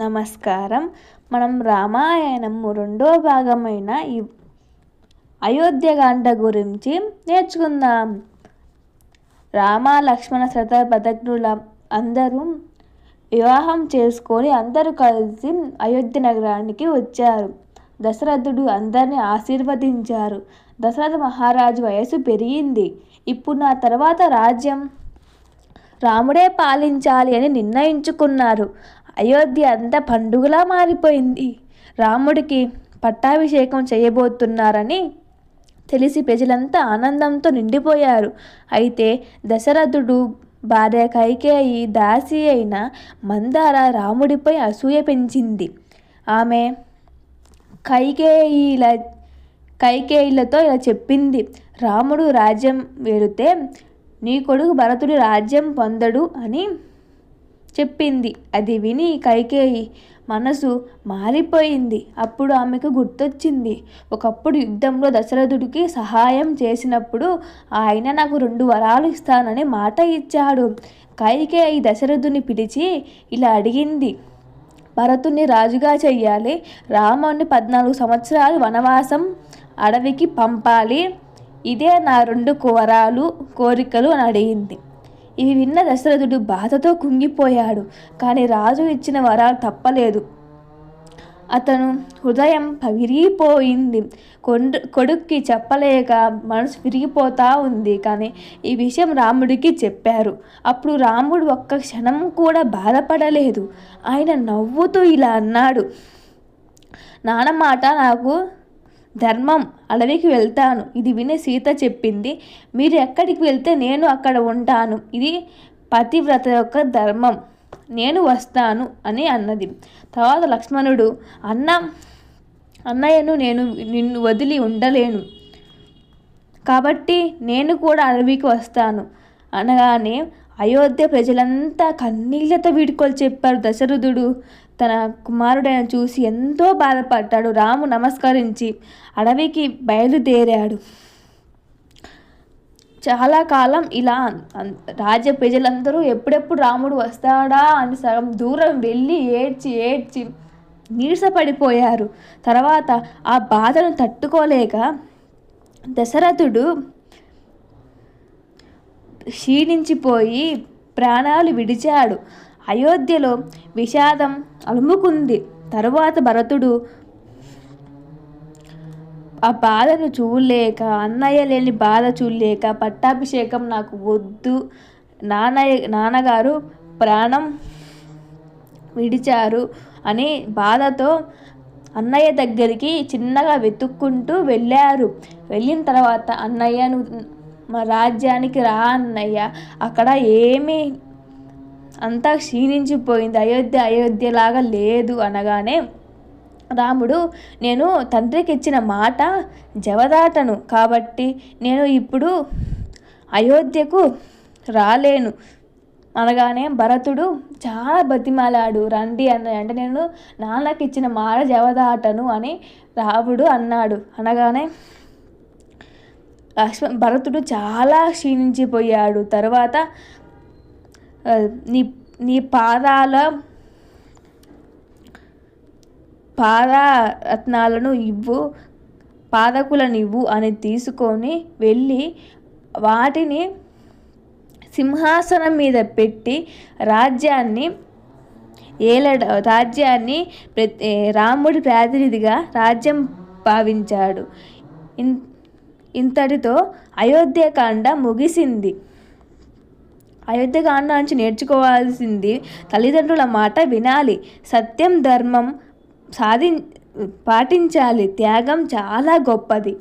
నమస్కారం. మనం రామాయణం రెండో భాగమైన ఈ అయోధ్యకాండ గురించి నేర్చుకుందాం. రామ లక్ష్మణ శతపథజ్ఞుల అందరూ వివాహం చేసుకొని అందరూ కలిసి అయోధ్య నగరానికి వచ్చారు. దశరథుడు అందరినీ ఆశీర్వదించారు. దశరథ మహారాజు వయసు పెరిగింది. ఇప్పుడు నా తర్వాత రాజ్యం రాముడే పాలించాలి అని నిర్ణయించుకున్నారు. అయోధ్య అంతా పండుగలా మారిపోయింది. రాముడికి పట్టాభిషేకం చేయబోతున్నారని తెలిసి ప్రజలంతా ఆనందంతో నిండిపోయారు. అయితే దశరథుడు భార్య కైకేయి దాసి అయిన మందార రాముడిపై అసూయ పెంచింది. ఆమె కైకేయిలతో ఇలా చెప్పింది, రాముడు రాజ్యం వెళితే నీ కొడుకు భరతుడి రాజ్యం పొందడు అని చెప్పింది. అది విని కైకేయి మనసు మారిపోయింది. అప్పుడు ఆమెకు గుర్తొచ్చింది, ఒకప్పుడు యుద్ధంలో దశరథుడికి సహాయం చేసినప్పుడు ఆయన నాకు 2 వరాలు ఇస్తానని మాట ఇచ్చాడు. కైకేయి దశరథుని పిలిచి ఇలా అడిగింది, భరతుని రాజుగా చెయ్యాలి, రాముని 14 సంవత్సరాలు వనవాసం అడవికి పంపాలి, ఇదే నా 2 కోరికలు అని అడిగింది. ఇవి విన్న దశరథుడు బాధతో కుంగిపోయాడు. కానీ రాజు ఇచ్చిన వరాలు తప్పలేదు. అతను హృదయం విరిగిపోయింది. కొడుక్కి చెప్పలేక మనసు విరిగిపోతా ఉంది. కానీ ఈ విషయం రాముడికి చెప్పారు. అప్పుడు రాముడు ఒక్క క్షణం కూడా బాధపడలేదు. ఆయన నవ్వుతూ ఇలా అన్నాడు, నాన్న మాట నాకు ధర్మం, అడవికి వెళ్తాను. ఇది విని సీత చెప్పింది, మీరు ఎక్కడికి వెళ్తే నేను అక్కడ ఉంటాను. ఇది పతివ్రత యొక్క ధర్మం, నేను వస్తాను అని అన్నది. తర్వాత లక్ష్మణుడు, అన్నయ్యను నేను నిన్ను వదిలి ఉండలేను, కాబట్టి నేను కూడా అడవికి వస్తాను అనగానే అయోధ్య ప్రజలంతా కన్నీళ్లతో వీడ్కోలు చెప్పారు. దశరథుడు తన కుమారుడైన చూసి ఎంతో బాధపడ్డాడు. రాము నమస్కరించి అడవికి బయలుదేరాడు. చాలా కాలం ఇలా రాజ్య ప్రజలందరూ ఎప్పుడెప్పుడు రాముడు వస్తాడా అని సగం దూరం వెళ్ళి ఏడ్చి నీరసపడిపోయారు. తర్వాత ఆ బాధను తట్టుకోలేక దశరథుడు క్షీణించిపోయి ప్రాణాలు విడిచాడు. అయోధ్యలో విషాదం అలుముకుంది. తరువాత భరతుడు ఆ బాధను చూడలేక, అన్నయ్య లేని బాధ చూడలేక, పట్టాభిషేకం నాకు వద్దు, నాన్నగారు ప్రాణం విడిచారు అని బాధతో అన్నయ్య దగ్గరికి చిన్నగా వెతుక్కుంటూ వెళ్ళారు. వెళ్ళిన తర్వాత అన్నయ్య నువ్వు మా రాజ్యానికి రా అన్నయ్య, అక్కడ ఏమీ అంతా క్షీణించిపోయింది, అయోధ్యలాగా లేదు అనగానే రాముడు, నేను తండ్రికి ఇచ్చిన మాట జవదాటను, కాబట్టి నేను ఇప్పుడు అయోధ్యకు రాలేను అనగానే భరతుడు చాలా బతిమాలాడు, రండి అన్నయ్య అంటే నేను నాన్నకి ఇచ్చిన మాట జవదాటను అని రాముడు అన్నాడు. అనగానే భరతుడు చాలా క్షీణించిపోయాడు. తర్వాత నీ పాదరత్నాలను ఇవ్వు, పాదకులను ఇవ్వు అని తీసుకొని వెళ్ళి వాటిని సింహాసనం మీద పెట్టి రాజ్యాన్ని రాముడి ప్రాతినిధిగా రాజ్యం భావించాడు. ఇంతటితో అయోధ్యకాండ ముగిసింది. అయోధ్యకాండ నుంచి నేర్చుకోవాల్సింది, తల్లిదండ్రుల మాట వినాలి, సత్యం ధర్మం పాటించాలి, త్యాగం చాలా గొప్పది.